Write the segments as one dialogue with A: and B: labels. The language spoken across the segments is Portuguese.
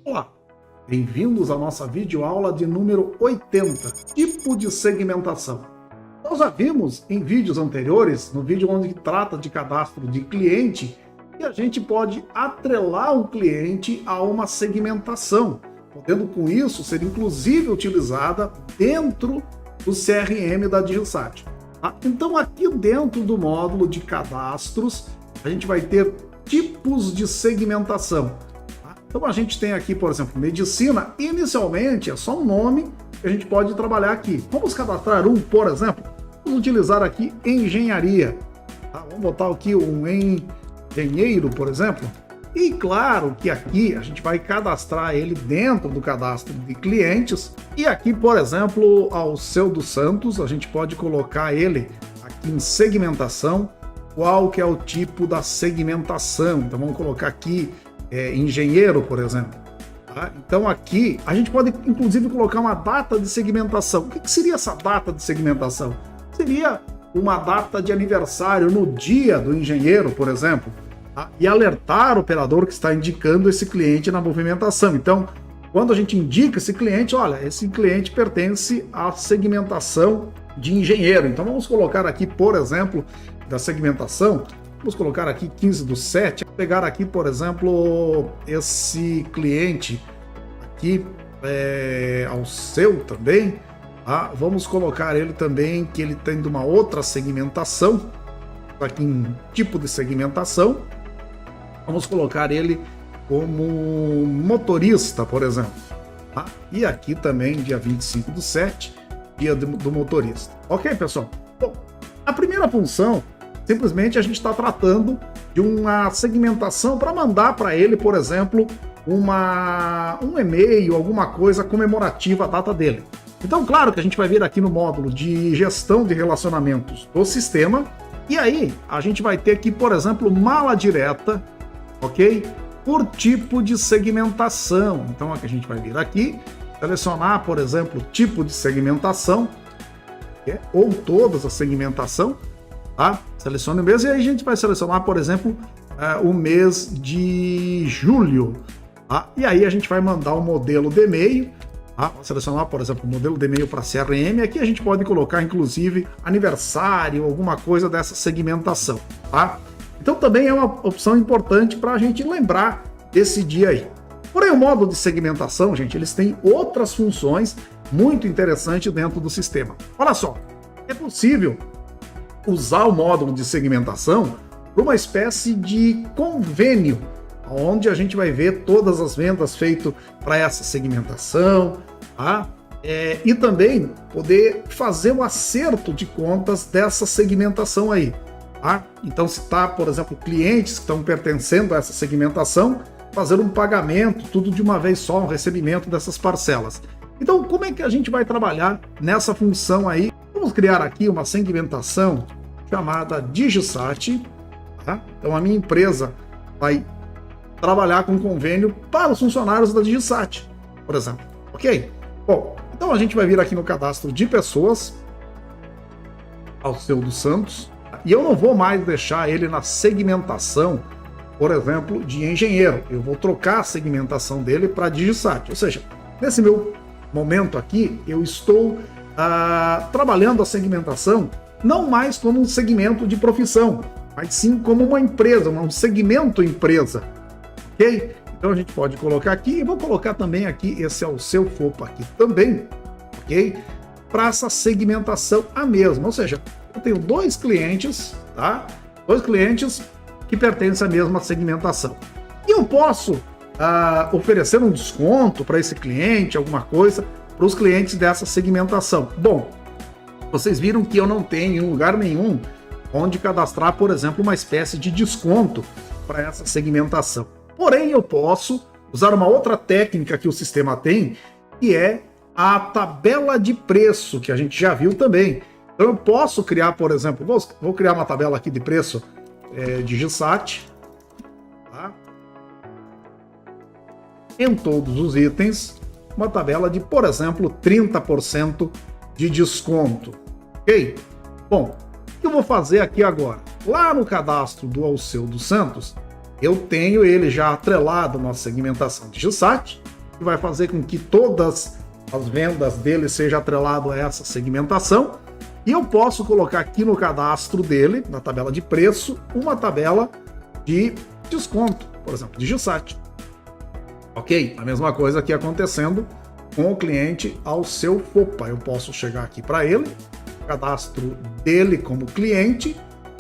A: Olá, bem-vindos à nossa videoaula de número 80, tipo de segmentação. Nós já vimos em vídeos anteriores, no vídeo onde trata de cadastro de cliente, que a gente pode atrelar um cliente a uma segmentação, podendo com isso ser inclusive utilizada dentro do CRM da DigiSat. Tá? Então aqui dentro do módulo de cadastros, a gente vai ter tipos de segmentação. Tá? Então a gente tem aqui, por exemplo, medicina, inicialmente é só um nome que a gente pode trabalhar aqui. Vamos cadastrar um, por exemplo, vamos utilizar aqui engenharia. Tá? Vamos botar aqui um engenheiro, por exemplo. E claro que aqui a gente vai cadastrar ele dentro do cadastro de clientes. E aqui, por exemplo, Alceu dos Santos, a gente pode colocar ele aqui em segmentação. Qual que é o tipo da segmentação? Então vamos colocar aqui engenheiro, por exemplo. Tá? Então aqui a gente pode inclusive colocar uma data de segmentação. O que seria essa data de segmentação? Seria uma data de aniversário no dia do engenheiro, por exemplo. E alertar o operador que está indicando esse cliente na movimentação. Então, quando a gente indica esse cliente, olha, esse cliente pertence à segmentação de engenheiro. Então, vamos colocar aqui, por exemplo, da segmentação, vamos colocar aqui 15/7, pegar aqui, por exemplo, esse cliente aqui, Alceu também, tá? Vamos colocar ele também, que ele tem de uma outra segmentação, aqui em tipo de segmentação. Vamos colocar ele como motorista, por exemplo. Tá? E aqui também, dia 25/7, dia do motorista. Ok, pessoal? Bom, a primeira função, simplesmente a gente está tratando de uma segmentação para mandar para ele, por exemplo, um e-mail, alguma coisa comemorativa à data dele. Então, claro que a gente vai vir aqui no módulo de gestão de relacionamentos do sistema, e aí a gente vai ter aqui, por exemplo, mala direta, ok? Por tipo de segmentação. Então aqui a gente vai vir aqui, selecionar, por exemplo, tipo de segmentação, ou todas a segmentação, tá? Selecione o mês e aí a gente vai selecionar, por exemplo, o mês de julho, tá? E aí a gente vai mandar o modelo de e-mail, tá? Selecionar, por exemplo, o modelo de e-mail para CRM. Aqui a gente pode colocar, inclusive, aniversário, alguma coisa dessa segmentação, tá? Então também é uma opção importante para a gente lembrar desse dia aí. Porém, o módulo de segmentação, gente, eles têm outras funções muito interessantes dentro do sistema. Olha só, é possível usar o módulo de segmentação para uma espécie de convênio, onde a gente vai ver todas as vendas feitas para essa segmentação, tá? E também poder fazer o acerto de contas dessa segmentação aí. Tá? Então, se está, por exemplo, clientes que estão pertencendo a essa segmentação, fazer um pagamento, tudo de uma vez só, um recebimento dessas parcelas. Então, como é que a gente vai trabalhar nessa função aí? Vamos criar aqui uma segmentação chamada DigiSat. Tá? Então, a minha empresa vai trabalhar com convênio para os funcionários da DigiSat, por exemplo. Ok? Bom, então a gente vai vir aqui no cadastro de pessoas, Alceu dos Santos. E eu não vou mais deixar ele na segmentação, por exemplo, de engenheiro. Eu vou trocar a segmentação dele para DigiSat. Ou seja, nesse meu momento aqui, eu estou trabalhando a segmentação não mais como um segmento de profissão, mas sim como uma empresa, um segmento empresa. Ok? Então a gente pode colocar aqui, e vou colocar também aqui esse Alceu Fopa aqui também, ok? Para essa segmentação a mesma, ou seja, eu tenho dois clientes, tá? Dois clientes que pertencem à mesma segmentação. E eu posso oferecer um desconto para esse cliente, alguma coisa, para os clientes dessa segmentação. Bom, vocês viram que eu não tenho em lugar nenhum onde cadastrar, por exemplo, uma espécie de desconto para essa segmentação. Porém, eu posso usar uma outra técnica que o sistema tem, que é a tabela de preço, que a gente já viu também. Então eu posso criar, por exemplo, vou criar uma tabela aqui de preço DigiSat, tá? Em todos os itens, uma tabela de, por exemplo, 30% de desconto, ok? Bom, o que eu vou fazer aqui agora? Lá no cadastro do Alceu dos Santos, eu tenho ele já atrelado à nossa segmentação de GSAT, que vai fazer com que todas as vendas dele sejam atreladas a essa segmentação. E eu posso colocar aqui no cadastro dele, na tabela de preço, uma tabela de desconto, por exemplo, de GSAT. Ok? A mesma coisa aqui acontecendo com o cliente Alceu FOPA. Eu posso chegar aqui para ele, cadastro dele como cliente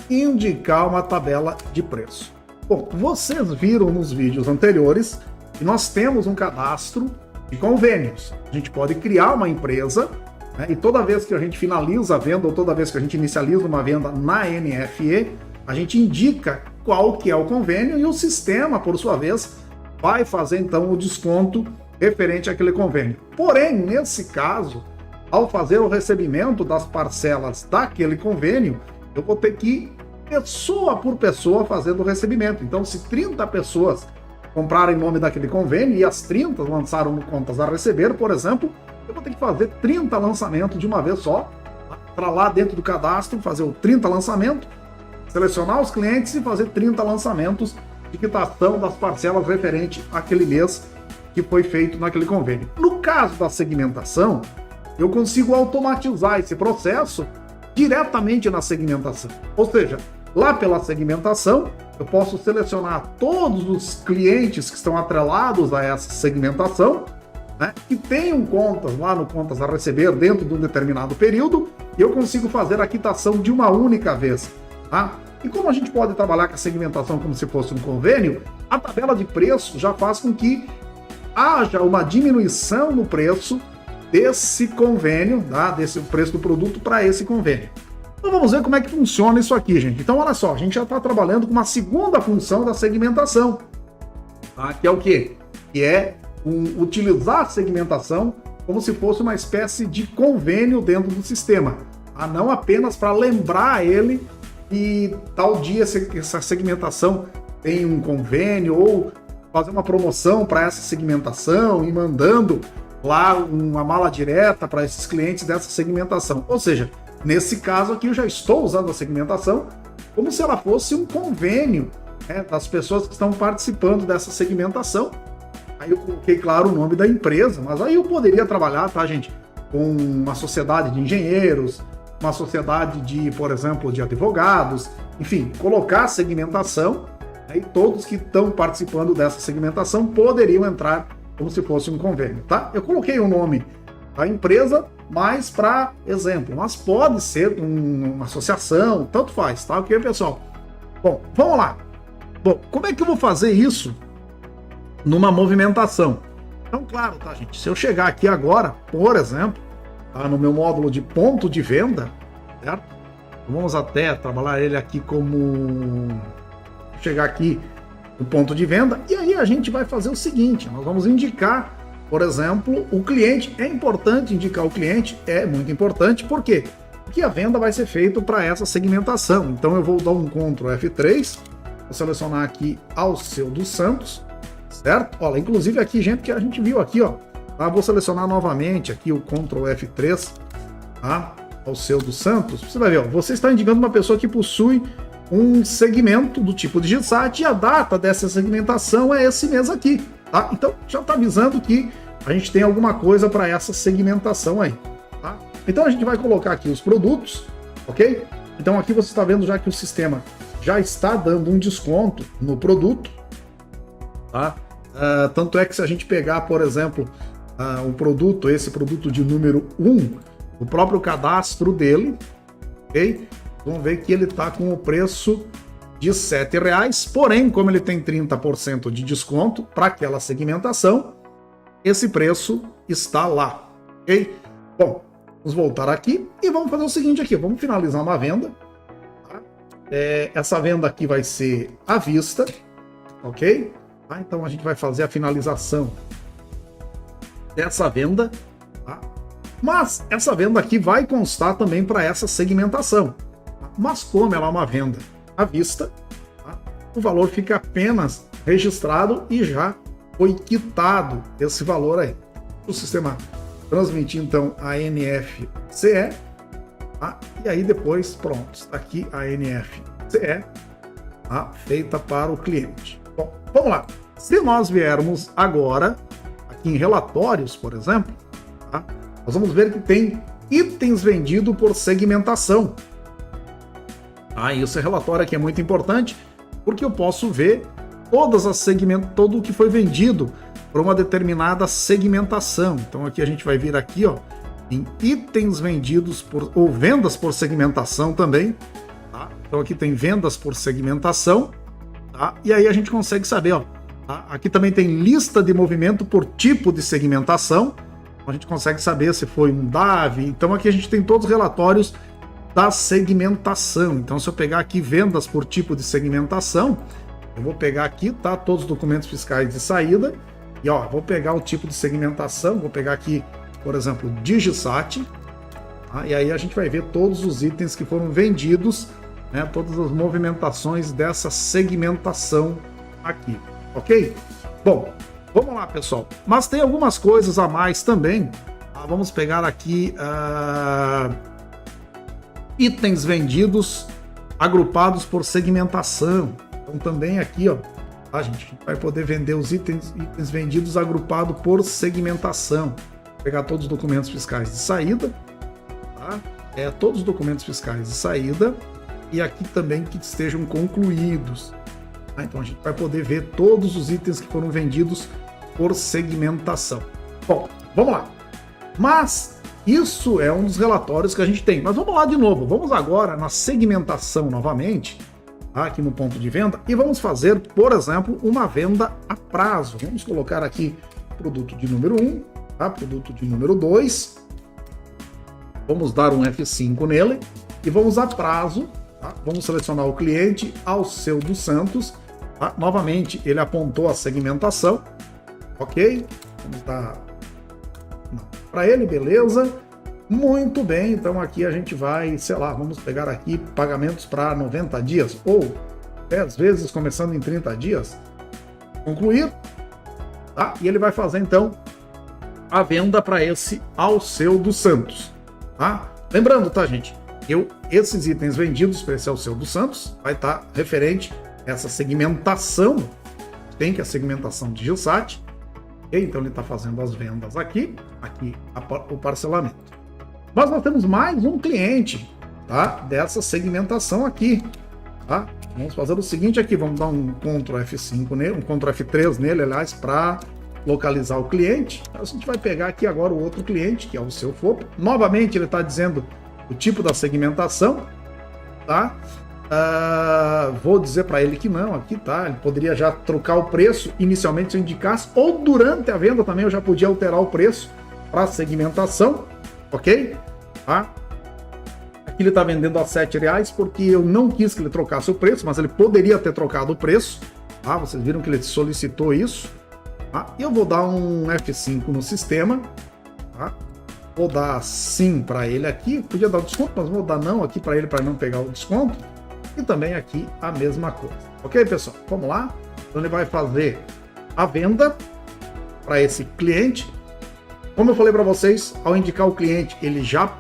A: e indicar uma tabela de preço. Bom, vocês viram nos vídeos anteriores que nós temos um cadastro de convênios. A gente pode criar uma empresa, né, e toda vez que a gente finaliza a venda ou toda vez que a gente inicializa uma venda na NFE, a gente indica qual que é o convênio e o sistema, por sua vez, vai fazer então o desconto referente àquele convênio. Porém, nesse caso, ao fazer o recebimento das parcelas daquele convênio, eu vou ter que ir pessoa por pessoa fazendo o recebimento. Então, se 30 pessoas compraram em nome daquele convênio e as 30 lançaram no contas a receber, por exemplo, eu vou ter que fazer 30 lançamentos de uma vez só, para lá dentro do cadastro, fazer o 30 lançamentos, selecionar os clientes e fazer 30 lançamentos de quitação das parcelas referente àquele mês que foi feito naquele convênio. No caso da segmentação, eu consigo automatizar esse processo diretamente na segmentação. Ou seja, lá pela segmentação, eu posso selecionar todos os clientes que estão atrelados a essa segmentação, né, que tenham contas lá no contas a receber dentro de um determinado período, e eu consigo fazer a quitação de uma única vez. Tá? E como a gente pode trabalhar com a segmentação como se fosse um convênio, a tabela de preço já faz com que haja uma diminuição no preço desse convênio, tá? Desse preço do produto para esse convênio. Então vamos ver como é que funciona isso aqui, gente. Então olha só, a gente já está trabalhando com uma segunda função da segmentação, tá? Que é o quê? Que é utilizar a segmentação como se fosse uma espécie de convênio dentro do sistema, tá? Não apenas para lembrar ele que tal dia essa segmentação tem um convênio ou fazer uma promoção para essa segmentação e mandando lá uma mala direta para esses clientes dessa segmentação. Ou seja, nesse caso aqui eu já estou usando a segmentação como se ela fosse um convênio, né, das pessoas que estão participando dessa segmentação. Aí eu coloquei, claro, o nome da empresa, mas aí eu poderia trabalhar, tá, gente, com uma sociedade de engenheiros, uma sociedade de, por exemplo, de advogados, enfim, colocar a segmentação, né, e todos que estão participando dessa segmentação poderiam entrar como se fosse um convênio, tá? Eu coloquei o nome da empresa, mas para exemplo, mas pode ser uma associação, tanto faz, tá? Ok, pessoal? Bom, vamos lá. Bom, como é que eu vou fazer isso numa movimentação? Então, claro, tá, gente? Se eu chegar aqui agora, por exemplo, tá, no meu módulo de ponto de venda, certo? Vamos até trabalhar ele aqui como... chegar aqui no ponto de venda, e aí a gente vai fazer o seguinte, nós vamos indicar, por exemplo, o cliente. É importante indicar o cliente, é muito importante, por quê? Porque a venda vai ser feita para essa segmentação. Então eu vou dar um Ctrl F3, vou selecionar aqui Alceu dos Santos, certo? Olha, inclusive aqui, gente, que a gente viu aqui, ó, tá? Vou selecionar novamente aqui o Ctrl F3, tá? Alceu dos Santos, você vai ver, ó, você está indicando uma pessoa que possui um segmento do tipo de GSAT e a data dessa segmentação é esse mês aqui, tá? Então já está avisando que a gente tem alguma coisa para essa segmentação aí, tá? Então a gente vai colocar aqui os produtos, ok? Então aqui você está vendo já que o sistema já está dando um desconto no produto, tá? Tanto é que se a gente pegar, por exemplo, o produto, esse produto de número 1, o próprio cadastro dele, ok? Vamos ver que ele está com o preço de R$ 7,00, porém, como ele tem 30% de desconto para aquela segmentação, esse preço está lá, ok? Bom, vamos voltar aqui e vamos fazer o seguinte aqui, vamos finalizar uma venda, tá? Essa venda aqui vai ser à vista, ok? Tá? Então a gente vai fazer a finalização dessa venda, tá? Mas essa venda aqui vai constar também para essa segmentação. Mas como ela é uma venda à vista, tá? O valor fica apenas registrado e já foi quitado esse valor aí. O sistema transmitir então a NFCE, tá? E aí depois, pronto, está aqui a NFCE, tá? Feita para o cliente. Bom, vamos lá. Se nós viermos agora aqui em relatórios, por exemplo, tá? Nós vamos ver que tem itens vendidos por segmentação. Esse relatório aqui é muito importante, porque eu posso ver todo o que foi vendido para uma determinada segmentação. Então aqui a gente vai vir aqui, ó, em itens vendidos ou vendas por segmentação também, tá? Então aqui tem vendas por segmentação, tá? E aí a gente consegue saber, ó, tá? Aqui também tem lista de movimento por tipo de segmentação. A gente consegue saber se foi um DAV. Então aqui a gente tem todos os relatórios da segmentação. Então se eu pegar aqui vendas por tipo de segmentação, eu vou pegar aqui, tá, todos os documentos fiscais de saída, e ó, vou pegar o tipo de segmentação, vou pegar aqui, por exemplo, Digisat, tá? E aí a gente vai ver todos os itens que foram vendidos, né, todas as movimentações dessa segmentação aqui, ok? Bom, vamos lá, pessoal. Mas tem algumas coisas a mais também. Vamos pegar aqui itens vendidos agrupados por segmentação. Então também aqui, ó, a gente vai poder vender os itens vendidos agrupados por segmentação. Vou pegar todos os documentos fiscais de saída, tá? Todos os documentos fiscais de saída e aqui também que estejam concluídos. Tá? Então a gente vai poder ver todos os itens que foram vendidos por segmentação. Bom, vamos lá. Mas isso é um dos relatórios que a gente tem. Mas vamos lá de novo. Vamos agora na segmentação novamente, aqui no ponto de venda, e vamos fazer, por exemplo, uma venda a prazo. Vamos colocar aqui produto de número 1, tá? Produto de número 2. Vamos dar um F5 nele e vamos a prazo. Tá? Vamos selecionar o cliente Alceu dos Santos. Tá? Novamente, ele apontou a segmentação. Ok? Vamos dar para ele, beleza. Muito bem, então aqui a gente vai, sei lá, vamos pegar aqui pagamentos para 90 dias ou 10 vezes começando em 30 dias. Concluir, tá? E ele vai fazer então a venda para esse Alceu dos Santos, tá? Lembrando, tá, gente? Esses itens vendidos para esse Alceu dos Santos vai estar referente a essa segmentação, tem que a segmentação de Digisat. Então ele está fazendo as vendas aqui o parcelamento. Mas nós temos mais um cliente, tá, dessa segmentação aqui, tá? Vamos fazer o seguinte aqui, vamos dar um Ctrl F5 nele, um Ctrl F3 nele, aliás, para localizar o cliente. A gente vai pegar aqui agora o outro cliente, que é o seu FOP. Novamente ele está dizendo o tipo da segmentação, tá? Vou dizer para ele que não, aqui tá, ele poderia já trocar o preço inicialmente se eu indicasse, ou durante a venda também eu já podia alterar o preço para segmentação, ok? Tá? Aqui ele está vendendo a R$7 porque eu não quis que ele trocasse o preço, mas ele poderia ter trocado o preço, tá? Vocês viram que ele solicitou isso, tá? Eu vou dar um F5 no sistema, tá? Vou dar sim para ele aqui, podia dar desconto, mas vou dar não aqui para ele para não pegar o desconto. E também aqui a mesma coisa. Ok, pessoal? Vamos lá. Então ele vai fazer a venda para esse cliente. Como eu falei para vocês, ao indicar o cliente, ele já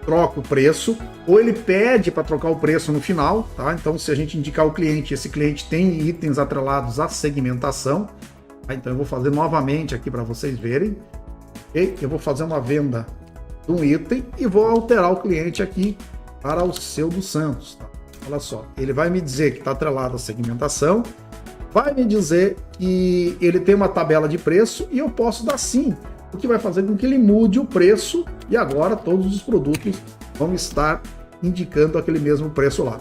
A: troca o preço, ou ele pede para trocar o preço no final, tá? Então se a gente indicar o cliente, esse cliente tem itens atrelados à segmentação, tá? Então eu vou fazer novamente aqui para vocês verem. Okay? Eu vou fazer uma venda de um item e vou alterar o cliente aqui para o Alceu dos Santos, tá? Olha só, ele vai me dizer que está atrelado à segmentação, vai me dizer que ele tem uma tabela de preço e eu posso dar sim, o que vai fazer com que ele mude o preço e agora todos os produtos vão estar indicando aquele mesmo preço lá.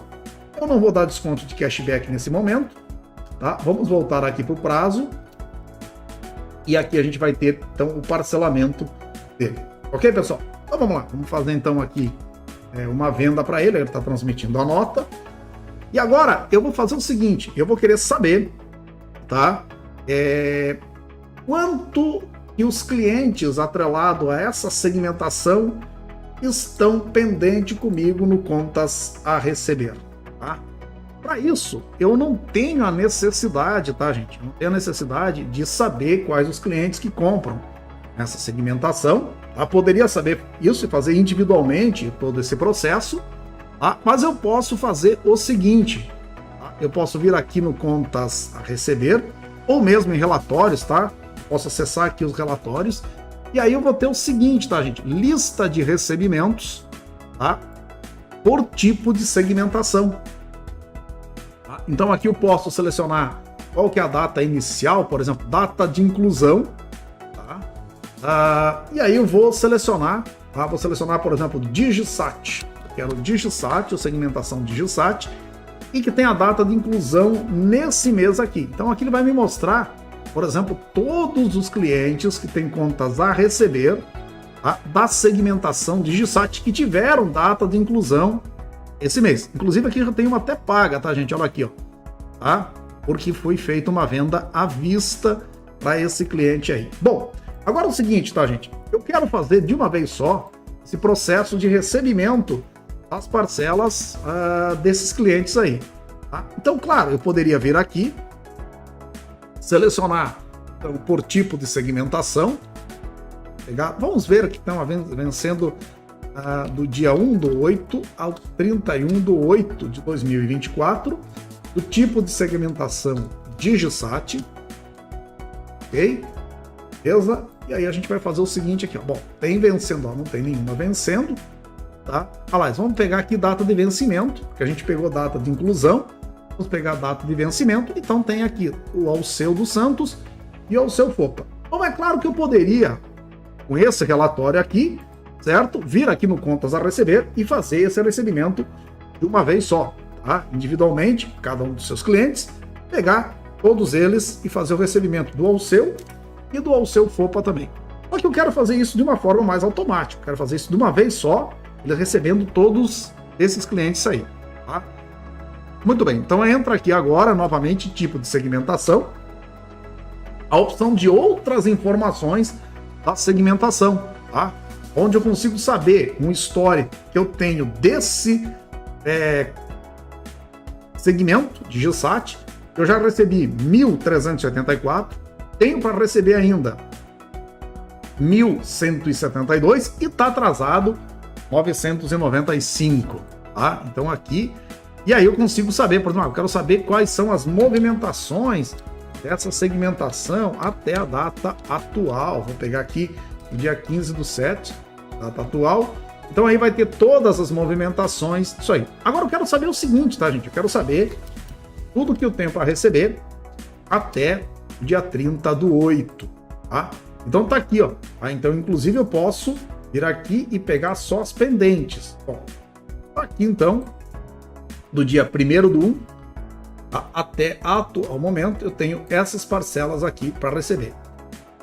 A: Eu não vou dar desconto de cashback nesse momento, tá? Vamos voltar aqui para o prazo e aqui a gente vai ter então o parcelamento dele. Ok, pessoal? Então vamos lá, vamos fazer então aqui uma venda para ele está transmitindo a nota. E agora eu vou fazer o seguinte, eu vou querer saber, tá? Quanto que os clientes atrelados a essa segmentação estão pendentes comigo no contas a receber, tá? Para isso, eu não tenho a necessidade, tá, gente? Eu não tenho a necessidade de saber quais os clientes que compram essa segmentação, tá? Poderia saber isso e fazer individualmente todo esse processo, tá? Mas eu posso fazer o seguinte, tá? Eu posso vir aqui no contas a receber, ou mesmo em relatórios, tá? Posso acessar aqui os relatórios, e aí eu vou ter o seguinte, tá, gente? Lista de recebimentos, tá? Por tipo de segmentação. Tá? Então aqui eu posso selecionar qual que é a data inicial, por exemplo, data de inclusão, tá? E aí eu vou selecionar, tá? Vou selecionar, por exemplo, DigiSat. Quero DigiSat, ou segmentação DigiSat, e que tem a data de inclusão nesse mês aqui. Então aqui ele vai me mostrar, por exemplo, todos os clientes que têm contas a receber, tá? Da segmentação DigiSat que tiveram data de inclusão esse mês. Inclusive aqui já tem uma até paga, tá, gente? Olha aqui, ó, tá? Porque foi feita uma venda à vista para esse cliente aí. Bom, agora é o seguinte, tá, gente? Eu quero fazer de uma vez só esse processo de recebimento das parcelas desses clientes aí. Tá? Então, claro, eu poderia vir aqui, selecionar então, por tipo de segmentação, pegar, vamos ver que estão vencendo do dia 1/8 ao 31/8 de 2024, do tipo de segmentação DigiSat, ok? Beleza? E aí a gente vai fazer o seguinte aqui, ó. Bom, tem vencendo, ó, não tem nenhuma vencendo, tá? Ah lá, vamos pegar aqui data de vencimento, que a gente pegou data de inclusão, vamos pegar a data de vencimento, então tem aqui o Alceu dos Santos e o Alceu Fopa. Então é claro que eu poderia, com esse relatório aqui, certo? Vir aqui no contas a receber e fazer esse recebimento de uma vez só, tá? Individualmente, cada um dos seus clientes, pegar todos eles e fazer o recebimento do Alceu e do Alceu Fopa também. Só que eu quero fazer isso de uma forma mais automática, quero fazer isso de uma vez só, ele recebendo todos esses clientes aí, tá? Muito bem, então entra aqui agora, novamente, tipo de segmentação, a opção de outras informações da segmentação, tá? Onde eu consigo saber um histórico que eu tenho desse segmento de DigiSat. Eu já recebi 1.384, tenho para receber ainda 1.172 e está atrasado 995, tá? Então aqui, e aí eu consigo saber, por exemplo, eu quero saber quais são as movimentações dessa segmentação até a data atual. Vou pegar aqui o dia 15/7, data atual. Então aí vai ter todas as movimentações disso aí. Agora eu quero saber o seguinte, tá, gente? Eu quero saber tudo que eu tenho para receber até o dia 30/8, tá? Então tá aqui, ó. Tá? Então, inclusive, eu posso vir aqui e pegar só as pendentes. Bom, tá aqui, então, do dia 1º/1 tá? Até atual momento, eu tenho essas parcelas aqui para receber,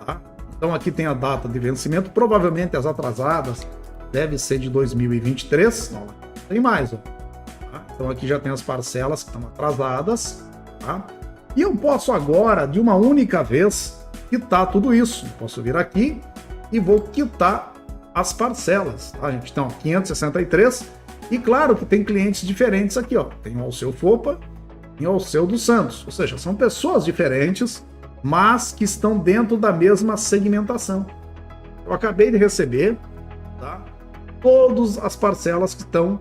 A: tá? Então aqui tem a data de vencimento, provavelmente as atrasadas deve ser de 2023, não, tem mais, ó. Tá? Então aqui já tem as parcelas que estão atrasadas, tá? E eu posso agora, de uma única vez, quitar tudo isso. Eu posso vir aqui e vou quitar as parcelas, tá, gente? Então, 563, e claro que tem clientes diferentes aqui, ó. Tem o Alceu Fopa e o Alceu dos Santos, ou seja, são pessoas diferentes, mas que estão dentro da mesma segmentação. Eu acabei de receber, tá, todas as parcelas que estavam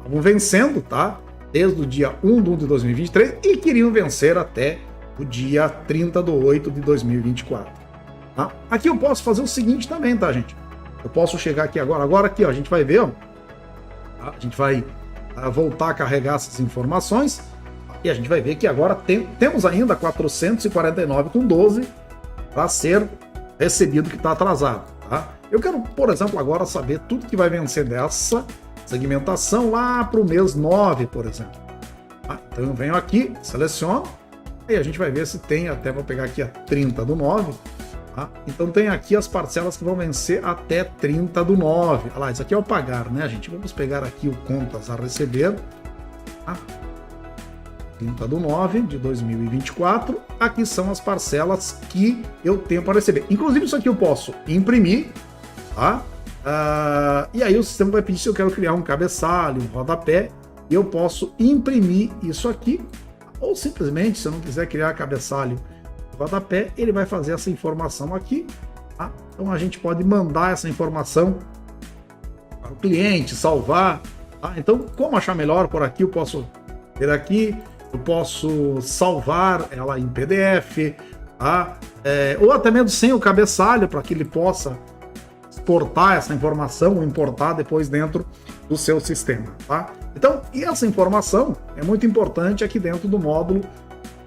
A: vencendo, tá, desde o dia 1/1 de 2023 e queriam vencer até o dia 30/8 de 2024. Tá? Aqui eu posso fazer o seguinte também, tá, gente? Eu posso chegar aqui agora aqui, ó, a gente vai ver, ó, tá? A gente vai voltar a carregar essas informações e a gente vai ver que agora temos ainda 449,12 para ser recebido que está atrasado, tá? Eu quero, por exemplo, agora saber tudo que vai vencer dessa segmentação lá para o mês 9, por exemplo. Tá? Então eu venho aqui, seleciono, e a gente vai ver se tem, até vou pegar aqui a 30/9, tá? Então tem aqui as parcelas que vão vencer até 30/9. Olha lá, isso aqui é o pagar, né, gente? Vamos pegar aqui o contas a receber, tá? 30/9 de 2024, aqui são as parcelas que eu tenho para receber. Inclusive isso aqui eu posso imprimir, tá? E aí o sistema vai pedir se eu quero criar um cabeçalho, um rodapé, e eu posso imprimir isso aqui, ou simplesmente, se eu não quiser criar cabeçalho e rodapé, ele vai fazer essa informação aqui, tá? Então a gente pode mandar essa informação para o cliente, salvar. Tá? Então, como achar melhor por aqui, eu posso ver aqui, eu posso salvar ela em PDF, tá? Ou até mesmo sem o cabeçalho, para que ele possa exportar essa informação ou importar depois dentro do seu sistema. Tá? Então, e essa informação é muito importante aqui dentro do módulo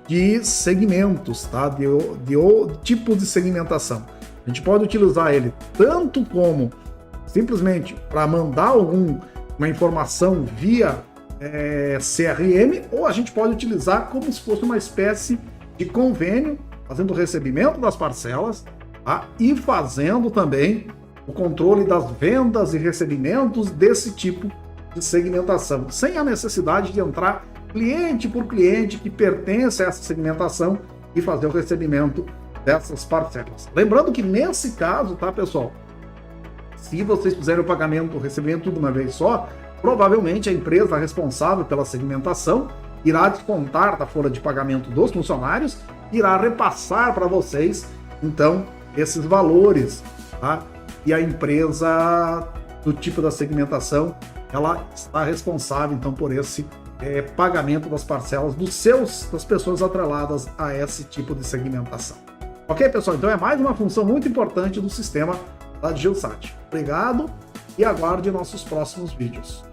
A: de segmentos, tá? de tipo de segmentação. A gente pode utilizar ele tanto como simplesmente para mandar uma informação via CRM, ou a gente pode utilizar como se fosse uma espécie de convênio, fazendo o recebimento das parcelas, tá? E fazendo também o controle das vendas e recebimentos desse tipo de segmentação, sem a necessidade de entrar cliente por cliente que pertence a essa segmentação e fazer o recebimento dessas parcelas. Lembrando que nesse caso, tá, pessoal, se vocês fizerem o pagamento, o recebimento tudo de uma vez só, provavelmente a empresa responsável pela segmentação irá descontar da folha de pagamento dos funcionários, irá repassar para vocês, então, esses valores, tá? E a empresa do tipo da segmentação, ela está responsável, então, por esse pagamento das parcelas das pessoas atreladas a esse tipo de segmentação. Ok, pessoal? Então é mais uma função muito importante do sistema da DigitalSat. Obrigado e aguarde nossos próximos vídeos.